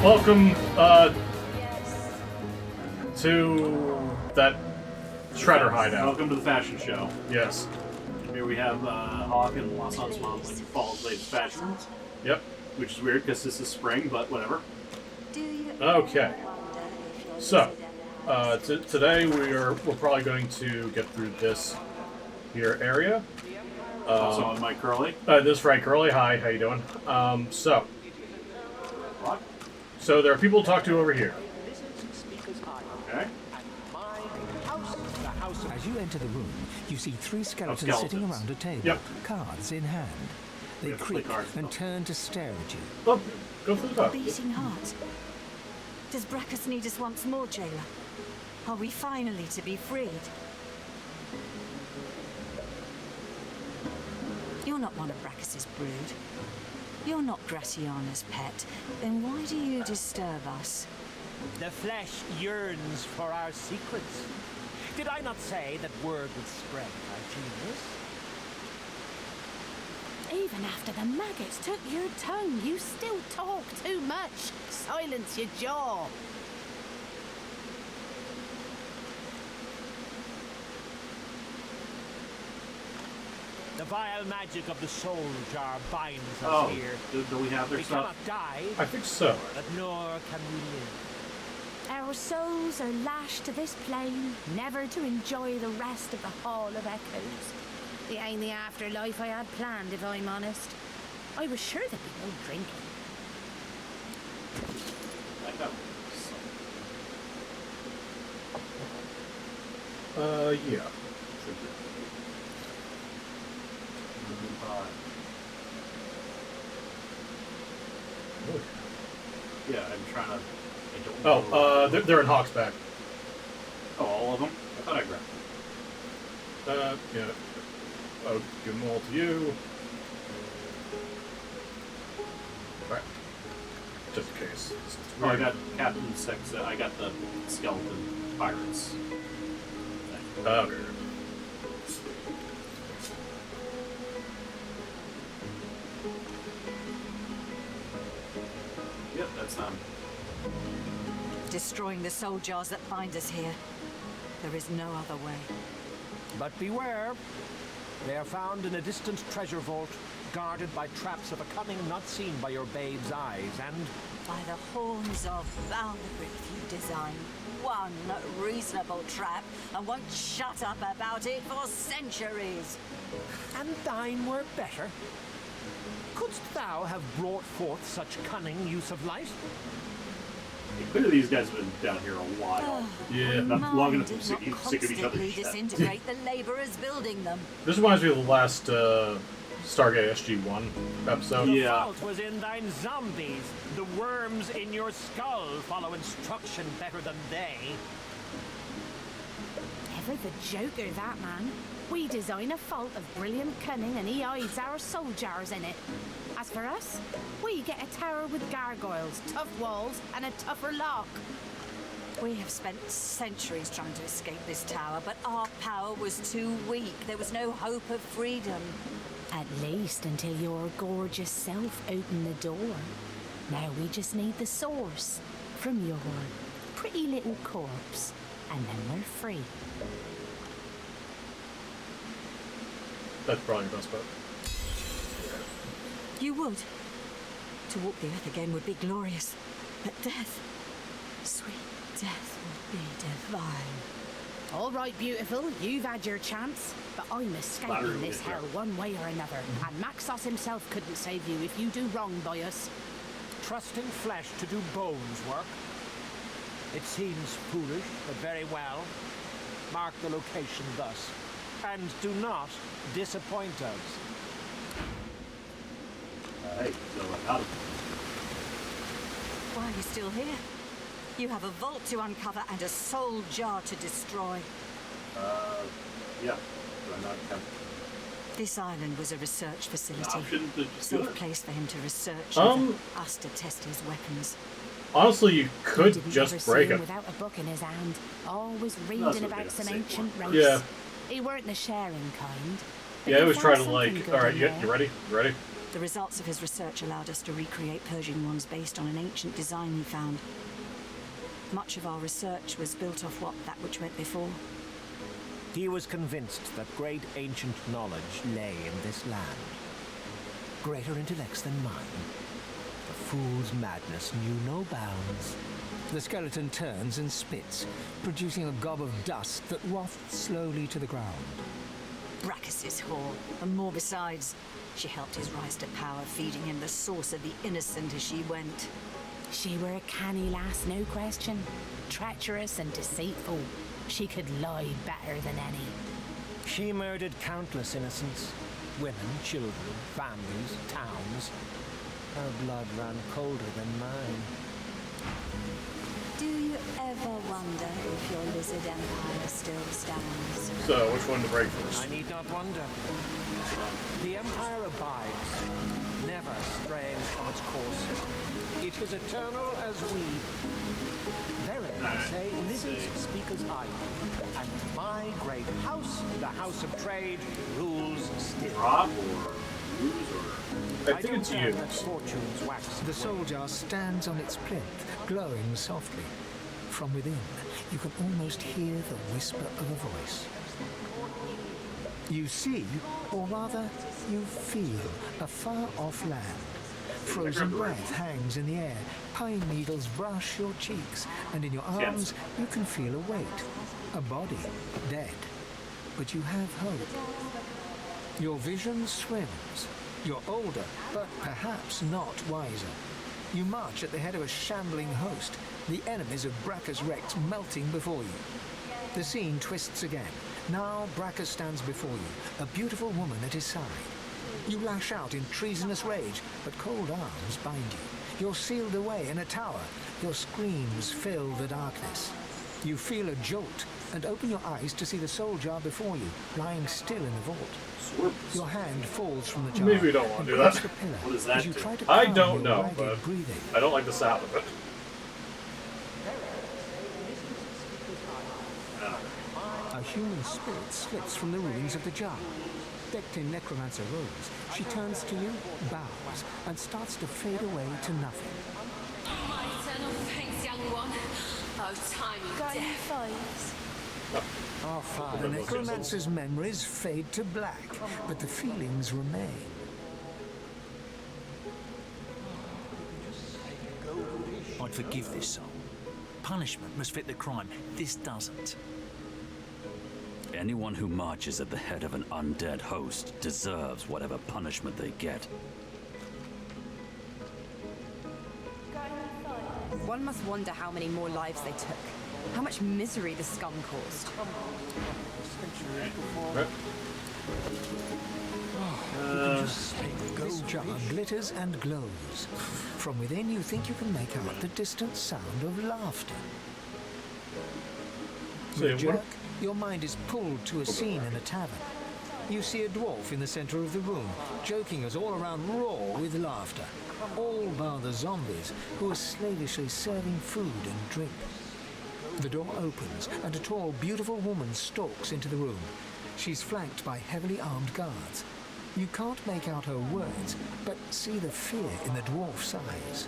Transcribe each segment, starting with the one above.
Welcome to that Shredder hideout. Welcome to the fashion show. Yes. Here we have Hawk and Wasson's mom with fall's latest fashions. Yep. Which is weird because this is spring, but whatever. Okay. So, today we're probably going to get through this here area. Also, I'm Mike Curley. This is Frank Curley. Hi, how you doing? So there are people to talk to over here. Okay. As you enter the room, you see three skeletons sitting around a table, Yep. cards in hand. They creak and turn to stare at you. Oh, go for the top. Beating heart. Does Brachus need us once more, jailer? Are we finally to be freed? You're not one of Brachus's brood. You're not Gratiana's pet. Then why do you disturb us? The flesh yearns for our secrets. Did I not say that word would spread of our genius? Even after the maggots took your tongue, you still talk too much. Silence your jaw. The vile magic of the soul jar binds us here. Do we have their We stuff? cannot die, I think so. but nor can we live. Our souls are lashed to this plane, never to enjoy the rest of the Hall of Echoes. It ain't the afterlife I had planned, if I'm honest. I was sure there'd be no drinking. I know. Yeah. Yeah, I'm trying to. I don't Oh, they're in Hawk's back. Oh, all of them? I thought I grabbed them. Yeah. I'll give them all to you. Alright. Just in case. Oh, I got Captain Six. I got the skeleton pirates. Okay. Yep, that's them. Destroying the soul jars that bind us here. There is no other way. But beware. They are found in a distant treasure vault, guarded by traps of a cunning not seen by your babe's eyes, and... By the horns of Valkyrie, if you design one reasonable trap and won't shut up about it for centuries. And thine were better. Couldst thou have brought forth such cunning use of light? Clearly, these guys have been down here a while. Yeah. Not long enough to Mind be did not sick of each other's constantly shit. disintegrate the laborers building them. This reminds me of the last Stargate SG-1 episode. The Yeah. fault was in thine zombies. The worms in your skull follow instruction better than they. Ever the joker, that man. We design a vault of brilliant cunning and he hides our soul jars in it. As for us, we get a tower with gargoyles, tough walls, and a tougher lock. We have spent centuries trying to escape this tower, but our power was too weak. There was no hope of freedom. At least until your gorgeous self opened the door. Now we just need the source from your pretty little corpse, and then we're free. That's probably the best bet. You would. To walk the earth again would be glorious. But death, sweet death, would be divine. All right, beautiful, you've had your chance, but I'm escaping this hell one way or another, and Maxos himself couldn't save you if you do wrong by us. Trusting flesh to do bones work. It seems foolish, but very well. Mark the location thus, and do not disappoint us. Hey, so out of Why are you still here? You have a vault to uncover and a soul jar to destroy. yeah. Do I not have This island was a research an facility. option to just do Safe it? place for him to research and for us to test his weapons. Honestly, you could Didn't just ever break see him it. without a book in his hand, always That's reading what about they some say ancient for. race. Yeah. He weren't the sharing kind. but Yeah, I he was found trying to something like, good alright, in you there. ready? You ready? The results of his research allowed us to recreate Persian ones based on an ancient design he found. Much of our research was built off that which went before. He was convinced that great ancient knowledge lay in this land. Greater intellects than mine. The fool's madness knew no bounds. The skeleton turns and spits, producing a gob of dust that wafts slowly to the ground. Brachus's whore, and more besides. She helped his rise to power, feeding him the source of the innocent as she went. She were a canny lass, no question. Treacherous and deceitful. She could lie better than any. She murdered countless innocents. Women, children, families, towns. Her blood ran colder than mine. Do you ever wonder if your lizard empire still stands? So, which one to break first? I need not wonder. The Empire abides, never straying from its course. It is eternal as we. Verily, I say, lizards speak as I do. And my great house, the House of Trade, rules still. Drop or lose or... I think it's you. Fortunes wax. The soul jar stands on its plinth, glowing softly. From within, you can almost hear the whisper of a voice. You see, or rather, you feel a far-off land. Frozen breath hangs in the air, pine needles brush your cheeks, and in your arms you can feel a weight. A body, dead. But you have hope. Your vision swims. You're older, but perhaps not wiser. You march at the head of a shambling host, the enemies of Brachus Rex melting before you. The scene twists again. Now Brachus stands before you, a beautiful woman at his side. You lash out in treasonous rage, but cold arms bind you. You're sealed away in a tower. Your screams fill the darkness. You feel a jolt and open your eyes to see the soul jar before you, lying still in the vault. Your hand falls from the jar. Maybe we don't want to do that. What does that As you do? try to I calm don't your know, ragged but breathing. I don't like the sound of it. A human spirit slips from the ruins of the jar. Decked in necromancer robes, she turns to you, bows, and starts to fade away to nothing. My eternal thanks, young one. Oh, tiny Got any death. fives? Our father. The necromancer's memories fade to black, but the feelings remain. I'd forgive this soul. Punishment must fit the crime. This doesn't. Anyone who marches at the head of an undead host deserves whatever punishment they get. One must wonder how many more lives they took. How much misery the scum caused. This jar glitters and glows. From within, you think you can make out the distant sound of laughter. With a jerk, your mind is pulled to a scene in a tavern. You see a dwarf in the center of the room, joking us all around roar with laughter. All bar the zombies, who are slavishly serving food and drink. The door opens, and a tall, beautiful woman stalks into the room. She's flanked by heavily armed guards. You can't make out her words, but see the fear in the dwarf's eyes.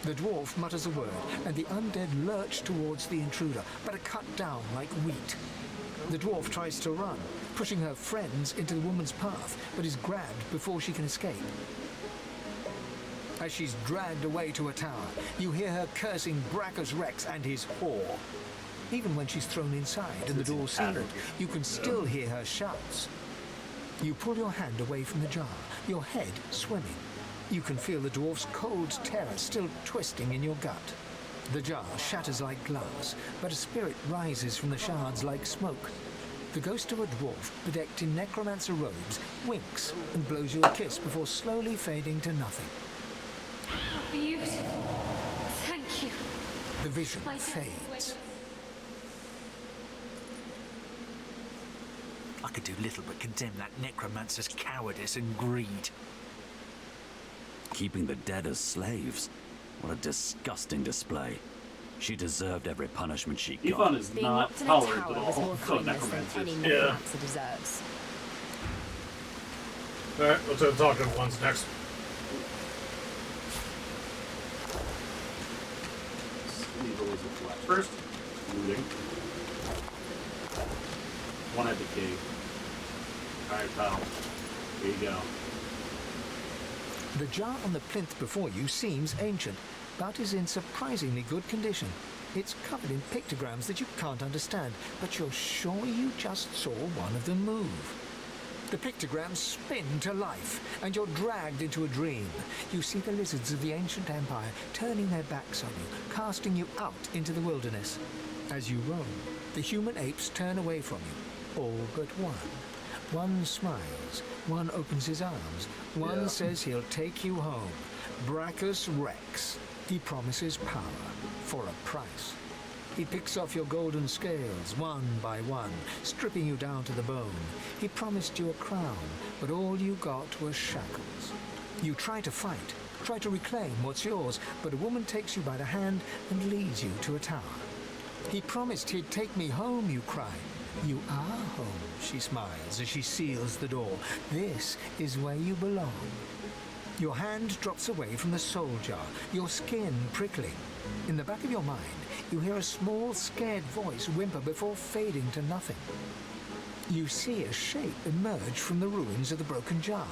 The dwarf mutters a word, and the undead lurch towards the intruder, but are cut down like wheat. The dwarf tries to run, pushing her friends into the woman's path, but is grabbed before she can escape. As she's dragged away to a tower, you hear her cursing Brachus Rex and his whore. Even when she's thrown inside and the door sealed, you can still hear her shouts. You pull your hand away from the jar, your head swimming. You can feel the dwarf's cold terror still twisting in your gut. The jar shatters like glass, but a spirit rises from the shards like smoke. The ghost of a dwarf, bedecked in necromancer robes, winks and blows you a kiss before slowly fading to nothing. Beautiful. Thank you. The vision My fades. I could do little but condemn that necromancer's cowardice and greed. Keeping the dead as slaves? What a disgusting display. She deserved every punishment she got. Yvonne is Being not locked in a tolerant tower at was all. more So kindness than any necromancers. necromancer deserves. Alright, let's talk to the ones next. leave the lizard flesh. First, looting. One at the key. Alright, pal. Here you go. The jar on the plinth before you seems ancient, but is in surprisingly good condition. It's covered in pictograms that you can't understand, but you're sure you just saw one of them move. The pictograms spin to life, and you're dragged into a dream. You see the lizards of the ancient empire turning their backs on you, casting you out into the wilderness. As you roam, the human apes turn away from you, all but one. One smiles, one opens his arms, one says he'll take you home. Brachus Rex. He promises power for a price. He picks off your golden scales one by one, stripping you down to the bone. He promised you a crown, but all you got was shackles. You try to fight, try to reclaim what's yours, but a woman takes you by the hand and leads you to a tower. He promised he'd take me home, you cry. You are home, she smiles as she seals the door. This is where you belong. Your hand drops away from the soul jar, your skin prickling. In the back of your mind, you hear a small, scared voice whimper before fading to nothing. You see a shape emerge from the ruins of the broken jar,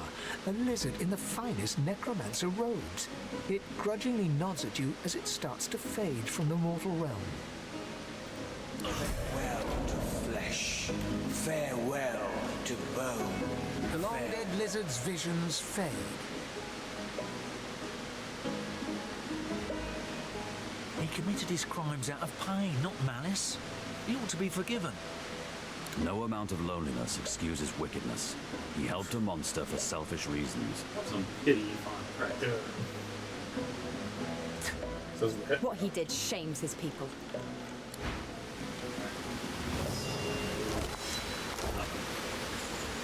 a lizard in the finest necromancer robes. It grudgingly nods at you as it starts to fade from the mortal realm. Farewell to flesh, farewell to bone. The long-dead lizard's visions fade. He committed his crimes out of pain, not malice. He ought to be forgiven. No amount of loneliness excuses wickedness. He helped a monster for selfish reasons. Some pity on right there. What he did shames his people.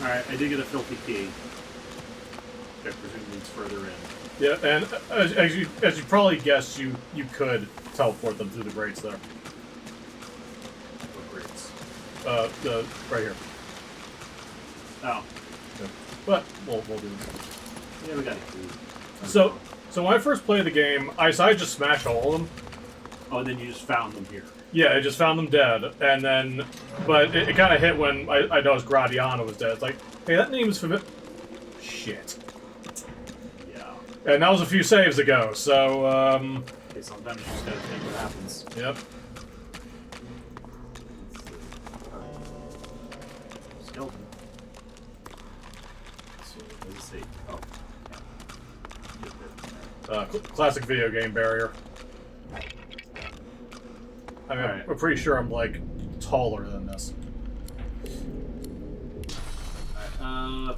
Alright, I did get a filthy key. Which I presume leads further in. Yeah, and as you probably guessed, you could teleport them through the grates there. What grates? Right here. Oh. Yeah. But we'll do this. Yeah, we got it. So when I first played the game, I just smashed all of them. Oh, and then you just found them here. Yeah, I just found them dead, and then, but it kind of hit when I noticed Gradiana was dead. It's like, hey, that name is familiar. Shit. Yeah. And that was a few saves ago, so, Okay, sometimes you just gotta take what happens. Yep. Skeleton. So, what does it say? Oh. Classic video game barrier. I mean, Right. I'm pretty sure I'm, like, taller than this. Alright,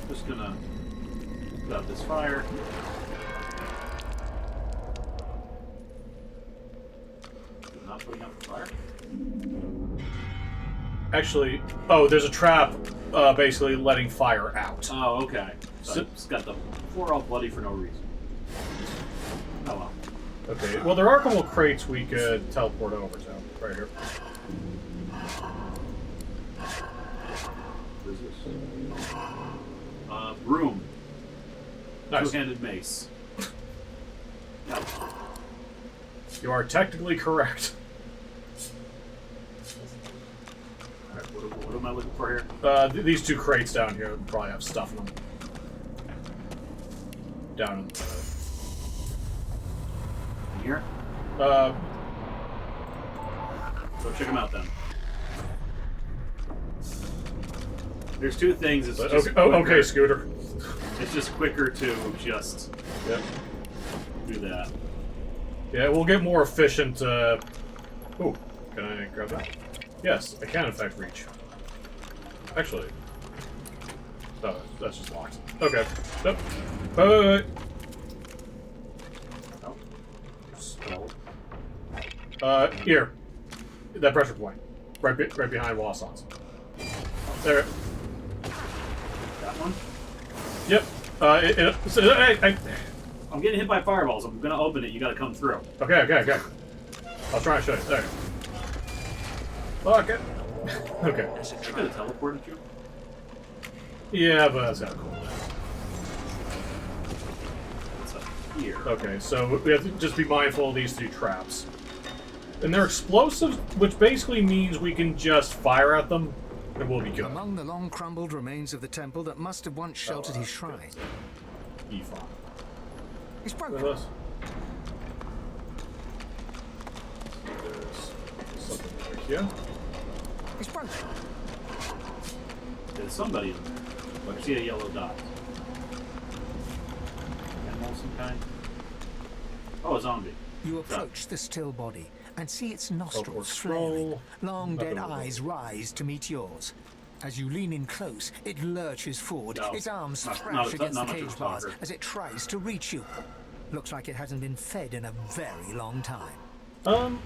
just gonna put out this fire. Not putting out the fire? Actually, there's a trap, basically letting fire out. Oh, okay. So it's got the floor all bloody for no reason. Oh well. Okay, well, there are a couple of crates we could teleport over to, right here. What is this? Broom. Nice. Two-handed mace. No. You are technically correct. Alright, what am I looking for here? These two crates down here probably have stuff in them. Down in the... Here? Go check them out then. There's two things. It's just okay, okay, Scooter. It's just quicker to just do that. Yeah, we'll get more efficient. Ooh, can I grab that? Yes, I can in fact reach. Actually, oh, that's just locked. Okay. Nope. Wait. Here. That pressure point. Right behind Wassons. There. That one? Yep. I'm getting hit by fireballs. I'm gonna open it. You gotta come through. Okay. I'll try and show you. There. Fuck it. Okay. I could have teleported you. Yeah, but that's not cool. What's up here? Okay, so we have to just be mindful of these two traps. And they're explosives, which basically means we can just fire at them, and we'll be good. Among the long crumbled remains of the temple that must have once sheltered his shrine. E5. It's Look broken. at this. There's something over here. It's broken. There's somebody in there. I see a yellow dot. Animal of some kind. Oh, a zombie. You approach the still body and see its nostrils scroll. flaring. Long dead Nothing. eyes rise to meet yours. As you lean in close, it lurches forward. No. Its arms Not thrash against the much of a cage bars talker. as it tries to reach you. Looks like it hasn't been fed in a very long time.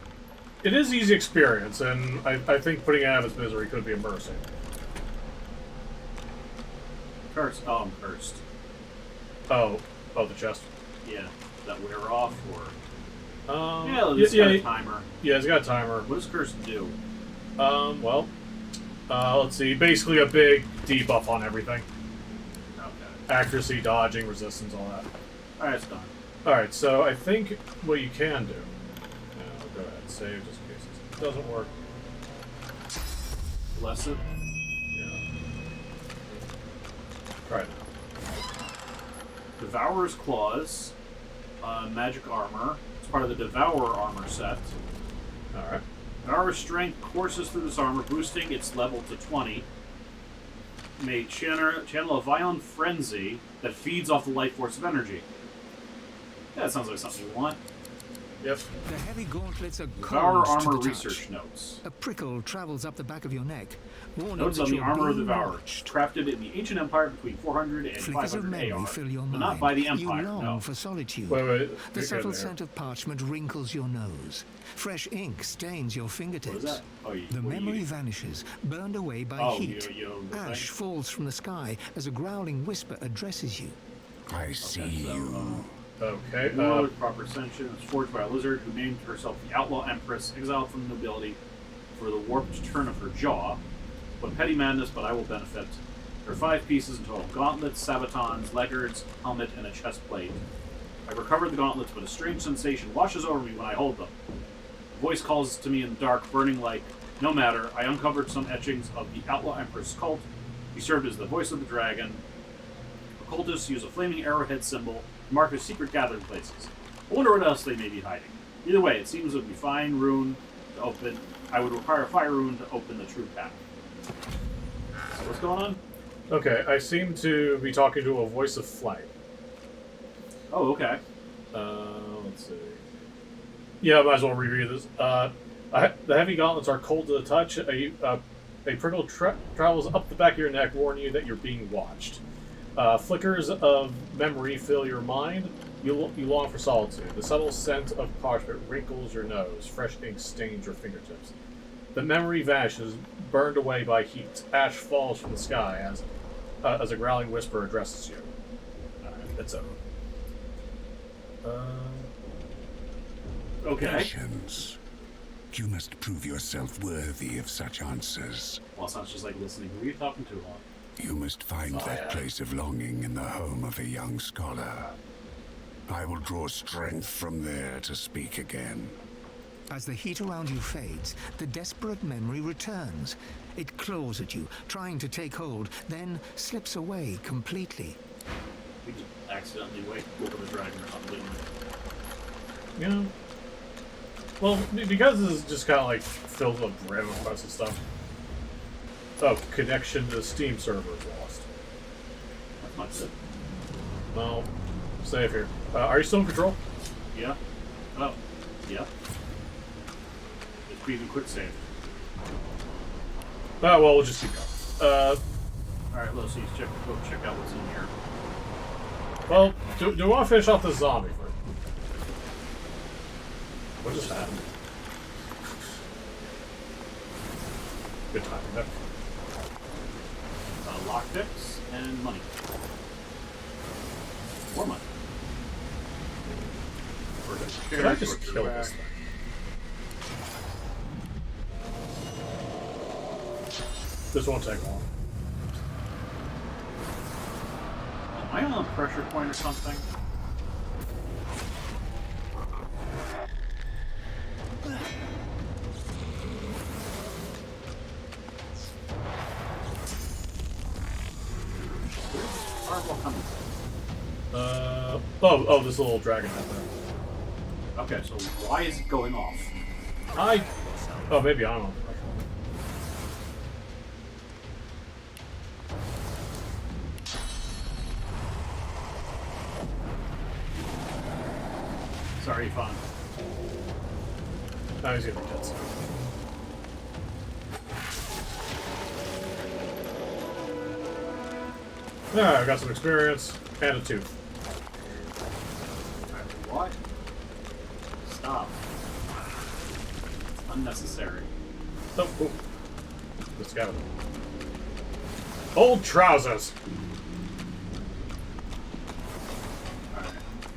It is easy experience, and I think putting it out of its misery could be a mercy. Cursed. Oh, I'm cursed. Oh, the chest. Yeah. That wear off or. Yeah, It's got a timer. Yeah, it's got a timer. What does curse do? Well, let's see. Basically, a big debuff on everything. Okay. Accuracy, dodging, resistance, all that. Alright, it's done. Alright, so I think what you can do. Go ahead, save just in case it doesn't work. Bless it. Yeah. Try it now. Devourer's Claws. Magic Armor. It's part of the Devourer armor set. Alright. Devourer's Strength courses through this armor, boosting its level to 20. May channel a violent frenzy that feeds off the life force of energy. Yeah, that sounds like something you want. Yep. The heavy gauntlets are Devourer cold to Armor the touch. Research Notes. A prickle travels up the back of your neck, warning Notes that on the you're armor of the being Devourer. watched. Crafted in the Ancient Empire between 400 and Flickers of 500 memory AR. fill your But mind. not by the Empire, You long no. for solitude. Wait. The Get subtle there. scent of parchment wrinkles your nose. Fresh ink stains your fingertips. What is that? Oh, The what are you memory eating? vanishes, burned away by Oh, heat. the Ash thing? falls from the sky as a growling whisper addresses you. I see you. Okay. War with proper ascension was forged by a lizard who named herself the Outlaw Empress, exiled from the nobility for the warped turn of her jaw. What petty madness, but I will benefit. There are 5 pieces in total: gauntlets, sabatons, leggings, helmet, and a chest plate. I recovered the gauntlets, but a strange sensation washes over me when I hold them. A voice calls to me in the dark, burning light. No matter, I uncovered some etchings of the Outlaw Empress cult. He served as the voice of the dragon. Occultists use a flaming arrowhead symbol to mark their secret gathering places. I wonder what else they may be hiding. Either way, it seems it would be fine rune to open. I would require a fire rune to open the true path. So what's going on? Okay, I seem to be talking to a voice of flight. Oh, okay. Let's see. Yeah, I might as well reread this. The heavy gauntlets are cold to the touch. A prickle travels up the back of your neck, warning you that you're being watched. Flickers of memory fill your mind. You long for solitude. The subtle scent of parchment wrinkles your nose. Fresh ink stains your fingertips. The memory vanishes, burned away by heat. Ash falls from the sky as a growling whisper addresses you. Alright, that's over. Okay. Patience. You must prove yourself worthy of such answers. Well, it sounds just like listening. Who are you talking to, Lon? You must find that place of longing in the home of a young scholar. I will draw strength from there to speak again. As the heat around you fades, the desperate memory returns. It claws at you, trying to take hold, then slips away completely. We just accidentally wake over the dragon or something, didn't we? Yeah. Well, because this is just kind of like filled with random quests and stuff. Oh, connection to the Steam server is lost. That's not good. Well, save here. Are you still in control? Yeah. Oh. Yeah. It's even quick save. Well, we'll just keep going. Alright, let's see. Go check out what's in here. Well, do we want to finish off this zombie first? What just happened? Good timing there. Lockpicks and money. More money. Can I just kill this thing? This won't take long. Am I on a pressure point or something? all coming from? Oh, this little dragon out there. Okay, so why is it going off? Oh, maybe, I don't know. Sorry, Fawn. Now he's gonna be dead soon. Yeah, I got some experience and a tooth. What? Stop. It's unnecessary. Oh, oh. Let's go. Old trousers! Alright.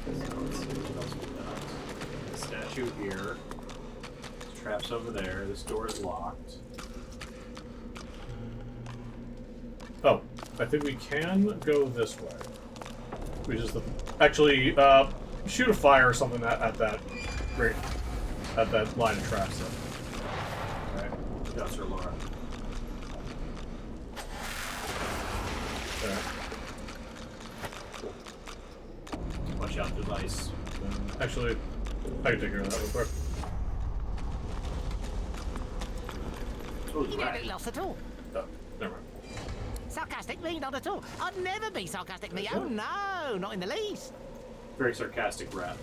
So let's see what else we got. The statue here. Traps over there. This door is locked. Oh, I think we can go this way. We just actually shoot a fire or something at that line of traps. Alright. That's her, Laura. Alright. Watch out, there's ice. Actually, I can take care of that real quick. Oh, You don't look lost at all. Oh, never mind. Sarcastic me, not at all. I'd never be sarcastic me. Oh no, not in the least. Very sarcastic rat.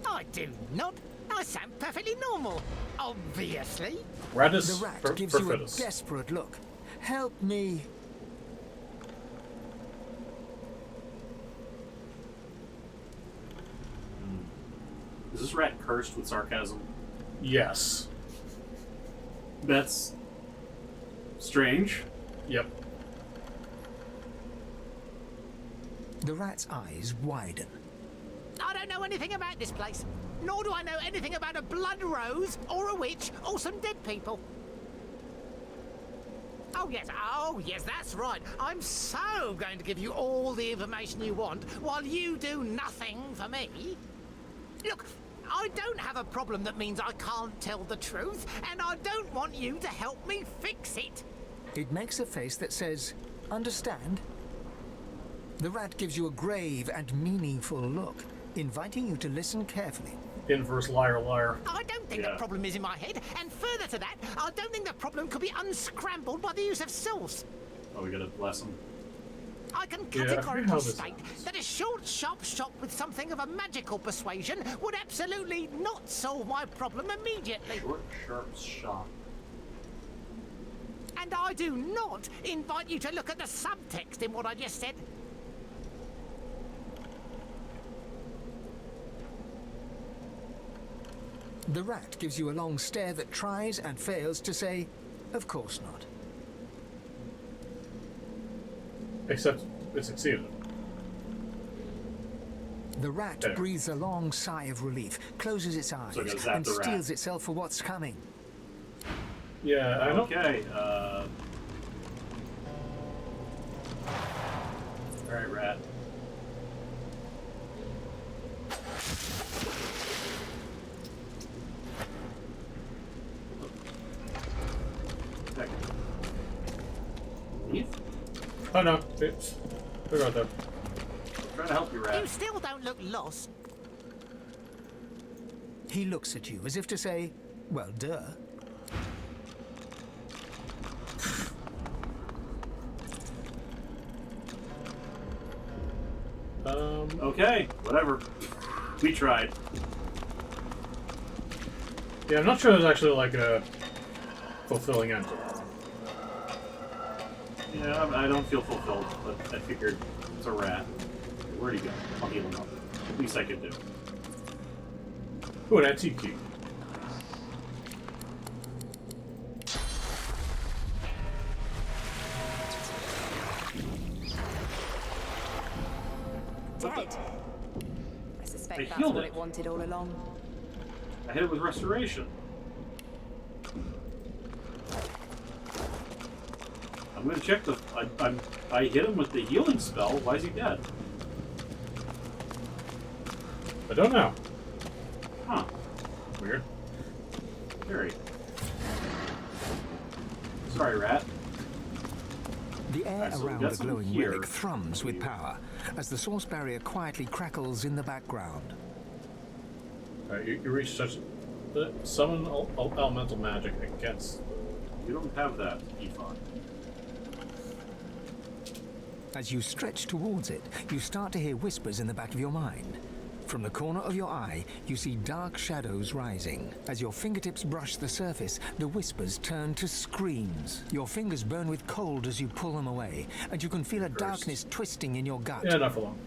I do not. I sound perfectly normal. Obviously. Radis The rat gives you a perfidus. desperate look. Help me. Is this rat cursed with sarcasm? Yes. That's strange. Yep. The rat's eyes widen. I don't know anything about this place. Nor do I know anything about a blood rose, or a witch, or some dead people. Oh yes, that's right. I'm so going to give you all the information you want, while you do nothing for me. Look, I don't have a problem that means I can't tell the truth, and I don't want you to help me fix it. It makes a face that says, understand? The rat gives you a grave and meaningful look, inviting you to listen carefully. Inverse liar, liar. I don't think the problem is in my head, and further to that, I don't think the problem could be unscrambled by the use of source. Oh, we got a lesson. I can Yeah, I forget how categorically this state that a short, sharp shot with something of a magical persuasion would absolutely not solve my problem immediately. Short, sharp shot. And I do not invite you to look at the subtext in what I just said. The rat gives you a long stare that tries and fails to say, of course not. Except it succeeded. The rat There. breathes a long sigh of relief, closes its eyes, So it goes zap and the rat. steels itself for what's coming. Yeah, I don't. Okay, Alright, rat. Heck. Leave? Oh no, it's. They're right there. Trying to help you, rat. You still don't look lost. He looks at you as if to say, well, duh. Okay, whatever. We tried. Yeah, I'm not sure there's actually like a fulfilling end to it. Yeah, I don't feel fulfilled, but I figured it's a rat. Where'd he go? I'll heal him up. Least I could do. Ooh, an antique key. Dead. I suspect I that's healed what it. it wanted all along. I hit it with restoration. I'm gonna check the. I hit him with the healing spell. Why is he dead? I don't know. Huh. Weird. Very. Sorry, rat. The air so we around got the some glowing here. relic thrums with power as the source barrier quietly crackles in the background. Alright, you reach such... Summon elemental magic against... You don't have that, Ephod. As you stretch towards it, you start to hear whispers in the back of your mind. From the corner of your eye, you see dark shadows rising. As your fingertips brush the surface, the whispers turn to screams. Your fingers burn with cold as you pull them away, and you can feel a darkness twisting in your gut. Yeah, not for long.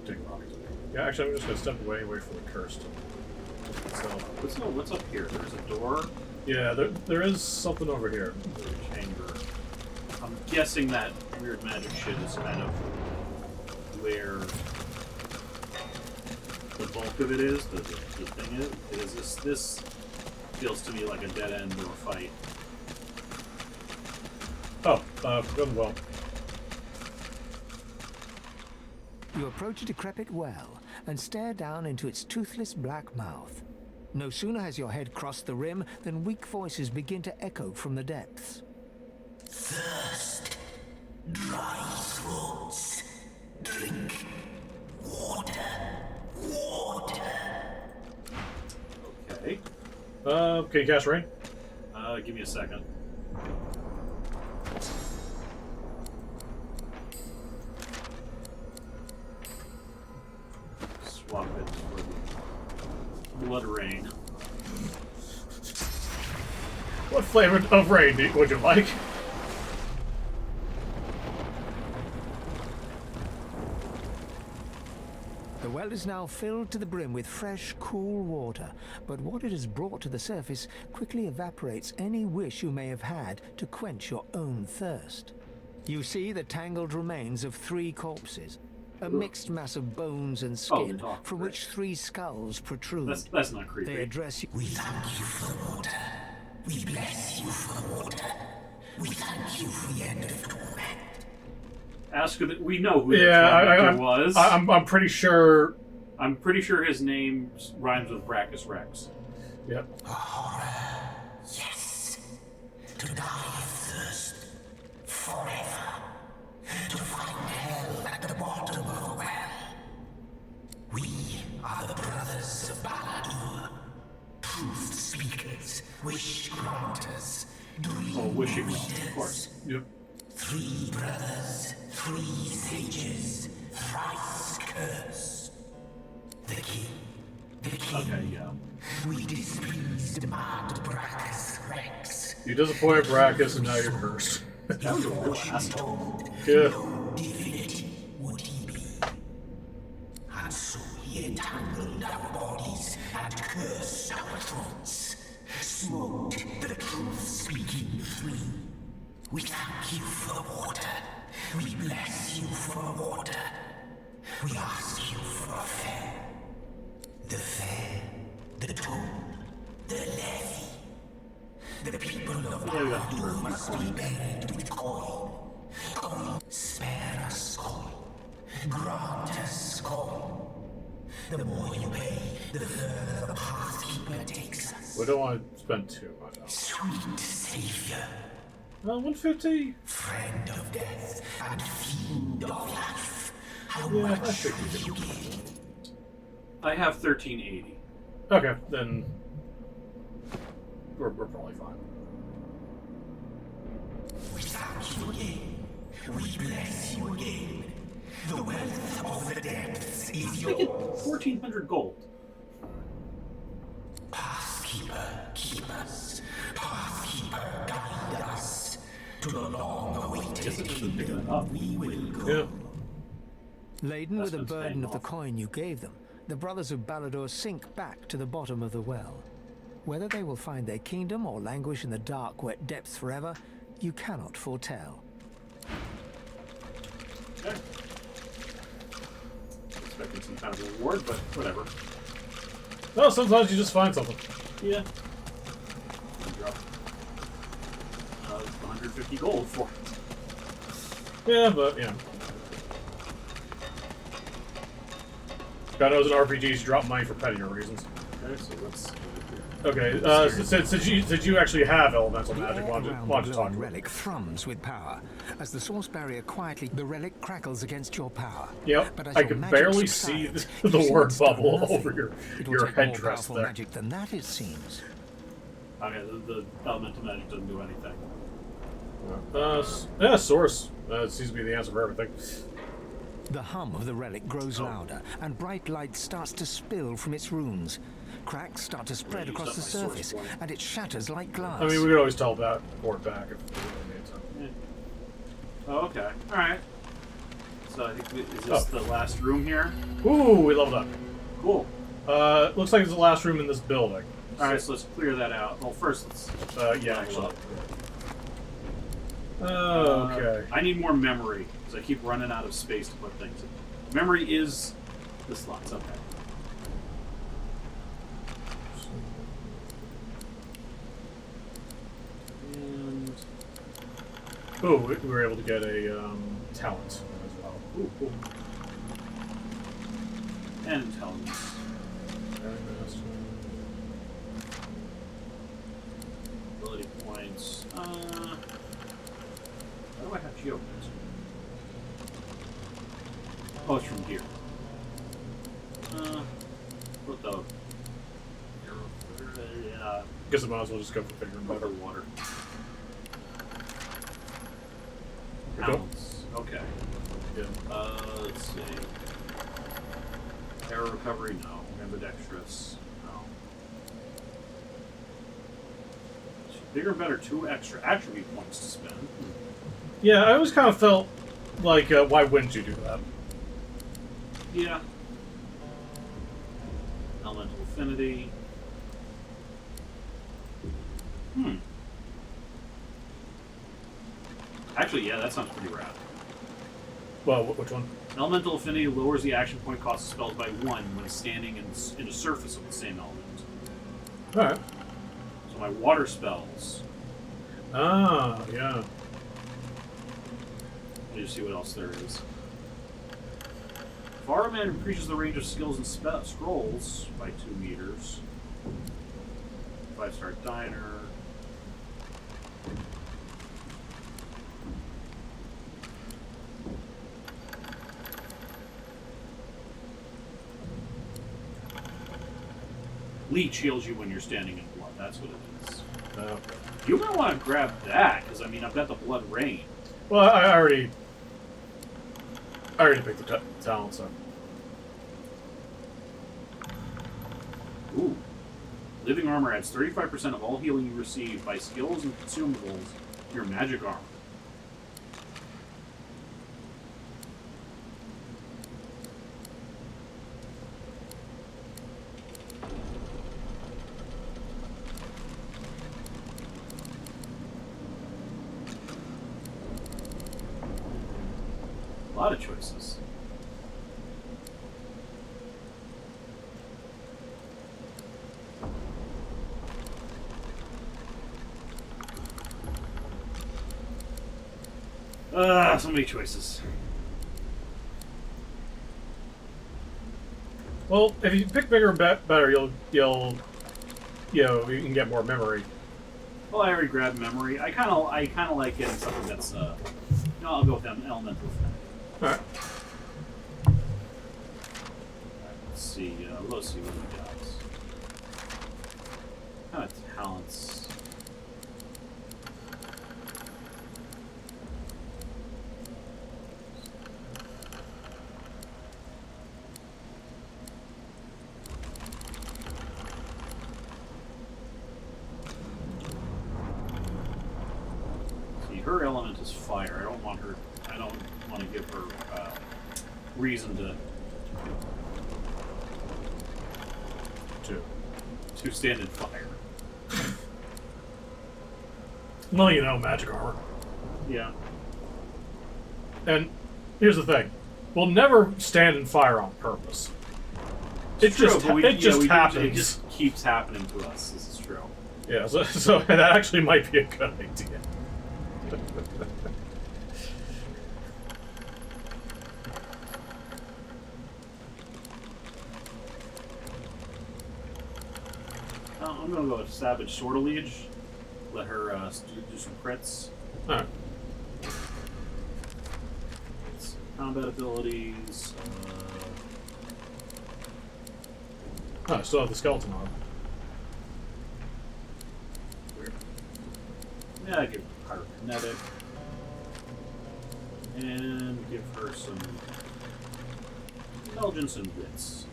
Take rockets. Yeah, actually, I'm just gonna step away and wait for the curse to... What's up here? There's a door. Yeah, there is something over here. Chamber. I'm guessing that weird magic shit is kind of where the bulk of it is. The thing is this feels to me like a dead end or a fight. Oh, good well. You approach a decrepit well and stare down into its toothless black mouth. No sooner has your head crossed the rim than weak voices begin to echo from the depths. Thirst, dry throats, drink, water. Okay. Can you cast rain? Give me a second. Swap it for the blood rain. What flavor of rain would you like? The well is now filled to the brim with fresh, cool water, but what it has brought to the surface quickly evaporates any wish you may have had to quench your own thirst. You see the tangled remains of 3 corpses, a mixed mass of bones and skin, from which 3 skulls protrude. That's not creepy. They address you. We thank you for the water. We bless you for the water. We thank you for the end of torment. Ask who we know who the tormentor was. I'm pretty sure. I'm pretty sure his name rhymes with Brachus Rex. Yep. A horror, yes. To die of thirst forever. To find hell at the bottom of the well. We are the brothers of Baladur. Truth speakers, wish granters, dream wishing readers. of course. Yep. 3 brothers, 3 sages, thrice curse. The king. Okay, yeah. We displeased mad Brachus Rex. You disappointed Brachus, and now you're cursed. That was a real asshole. Yeah. No divinity would he be. And so he entangled our bodies and cursed our throats. Smoked the truth-speaking 3. We thank you for the water. We bless you for water. We ask you for a fair. The fair, the toll, the levy. The people of Baladur must be buried with coin. Coin, spare us coin. Grant us coin. The more you pay, the further the pathkeeper takes us. We don't want to spend too much. Sweet savior. 150. Friend of death and fiend of life. How Yeah, I much think will you give? I have 1380. Okay, then we're probably fine. We thank you again. We bless you again. The wealth of the depths is I get yours. 1400 gold. Pathkeeper, keep us. Pathkeeper, guide us. To the long-awaited kingdom we will go. Yeah. Laden with the burden of the coin you gave them, the brothers of Baladur sink back to the bottom of the well. Whether they will find their kingdom or languish in the dark, wet depths forever, you cannot foretell. Okay. Expecting some kind of reward, but whatever. No, sometimes you just find something. Yeah. Drop 150 gold for it. Yeah, but, you know. God knows in RPGs drop money for pettier reasons. Okay, so let's Okay, since you actually have elemental magic, why don't you talk The to relic thrums with power. As the source barrier quietly, the relic crackles against your power. Yep, But as I your can magic barely subsides, see the you word it's done bubble nothing. over your It will take more headdress powerful there. magic than that, it seems. Okay, the elemental magic doesn't do anything. Yeah, source. It seems to be the answer for everything. The hum of the relic grows louder, and bright light starts to spill from its runes. Cracks start to spread across the surface, and it shatters like glass. I mean, we could always teleport back if we really need to. Yeah. Oh, okay. Alright. So I think, is this the last room here? Ooh, we leveled up. Cool. Looks like it's the last room in this building. Alright, so let's clear that out. Well, first let's... yeah, actually. Okay. I need more memory, because I keep running out of space to put things in. Memory is the slots, okay. And... Ooh, we were able to get a talent as well. Ooh, cool. And intelligence. Ability points. How do I have geomancy? Oh, it's from here. What the? Guess I might as well just go for bigger and better. Water. Talents. Okay. Yeah. Let's see. Error recovery, no. Ambidextrous, no. Bigger and better, 2 extra attribute points to spend. Yeah, I always kind of felt like, why wouldn't you do that? Yeah. Elemental affinity. Actually, yeah, that sounds pretty rad. Well, which one? Elemental affinity lowers the action point cost of spells by 1 when standing in a surface of the same element. Alright. So my water spells. Ah, yeah. Let me just see what else there is. Fireman increases the range of skills and scrolls by 2 meters. 5-star diner. Leech heals you when you're standing in blood. That's what it is. Okay. You might want to grab that, because, I mean, I've got the blood rain. Well, I already picked the talent, so. Ooh. Living armor adds 35% of all healing you receive by skills and consumables to your magic armor. A lot of choices. So many choices. Well, if you pick bigger and better, you can get more memory. Well, I already grabbed memory. I kind of like getting something that's I'll go with them elemental. All right. Let's see what we got. Kind of talents. Her element is fire. I don't want to give her reason to stand in fire. Well, you know, magic armor. Yeah. And here's the thing: we'll never stand in fire on purpose. It just happens. It just keeps happening to us. This is true. Yeah. So that actually might be a good idea. Oh, I'm gonna go with Savage Sortilege. Let her do some crits. Alright. Combat abilities. Oh, I still have the skeleton arm. Weird. Yeah, I give her Pyrokinetic. And give her some Intelligence and Wits.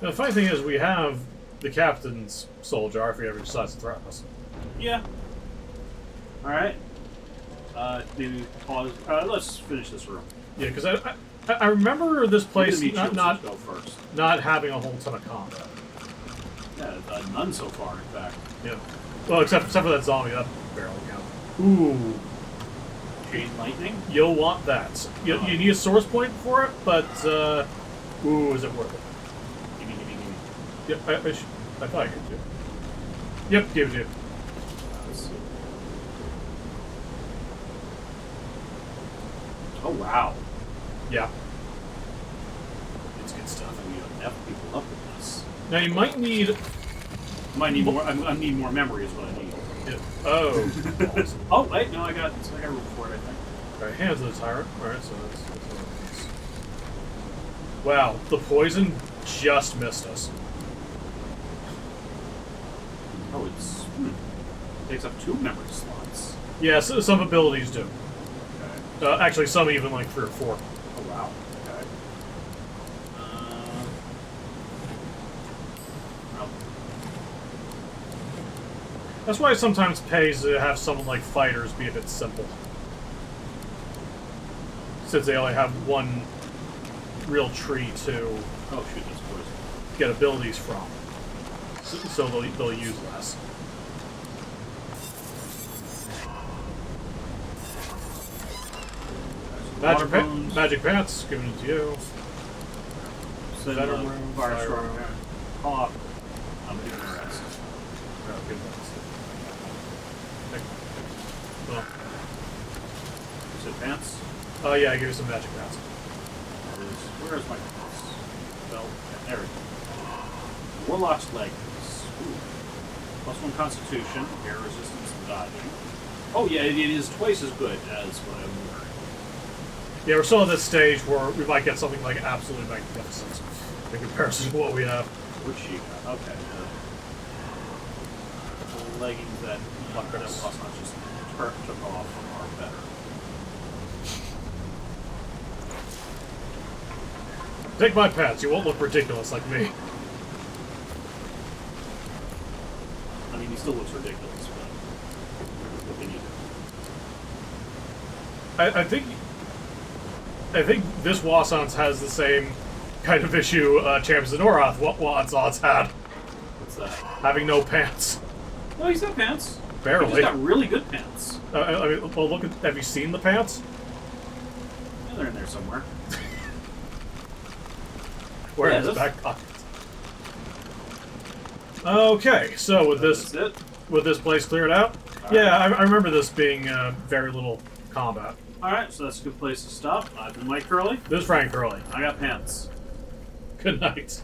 Now, the funny thing is, we have the captain's soul jar if he ever decides to threaten us. Yeah. Alright. Maybe pause. Let's finish this room. Yeah, because I remember this place not go first. Not having a whole ton of combat. Yeah, none so far, in fact. Yeah. Well, except for that zombie, that barely counts. Ooh. Chain lightning? You'll want that. You need a source point for it, but ooh, is it worth it? Yep, I thought I could do. Yep, give it to you. Let's see. Oh wow. Yeah. It's good stuff. I mean, F people up with this. Now you might need. More. I need more memory. Is what I need. Yeah. Oh. Oh wait, no, I got room for it. I think. All right, hands of the tyrant. All right, so that's wow, the poison just missed us. Oh, it's takes up 2 memory slots. Yeah, so some abilities do. Okay. Actually, some even like 3 or 4. Oh wow. Okay. Well. That's why it sometimes pays to have someone like fighters be a bit simple, since they only have one real tree to Oh shoot, that's poison. get abilities from. So they'll use less. Magic pants, giving it to you. Better room, fire storm, hawk. I'm giving the rest. Well. Is it pants? Oh yeah, I gave you some magic pants. Where's my pants? Well, yeah, there we go. Warlock's legs. +1 Constitution, air resistance, and dodging. Oh yeah, it is twice as good as what I'm wearing. Yeah, we're still at this stage where we might get something like absolutely magnificent in comparison to what we have. What's she got? Okay. The leggings that Osman just took off are better. Take my pants, you won't look ridiculous like me. I mean, he still looks ridiculous, but what can you do? I think this Wassance has the same kind of issue Champions of Norath Wassance had. What's that? Having no pants. No, he's got pants. Barely. He's got really good pants. I mean, well, look at. Have you seen the pants? Yeah, they're in there somewhere. Where in the back pocket? Okay, so with this place cleared out, yeah, I remember this being very little combat. Alright, so that's a good place to stop. I've been Mike Curley. This is Frank Curley. I got pants. Good night.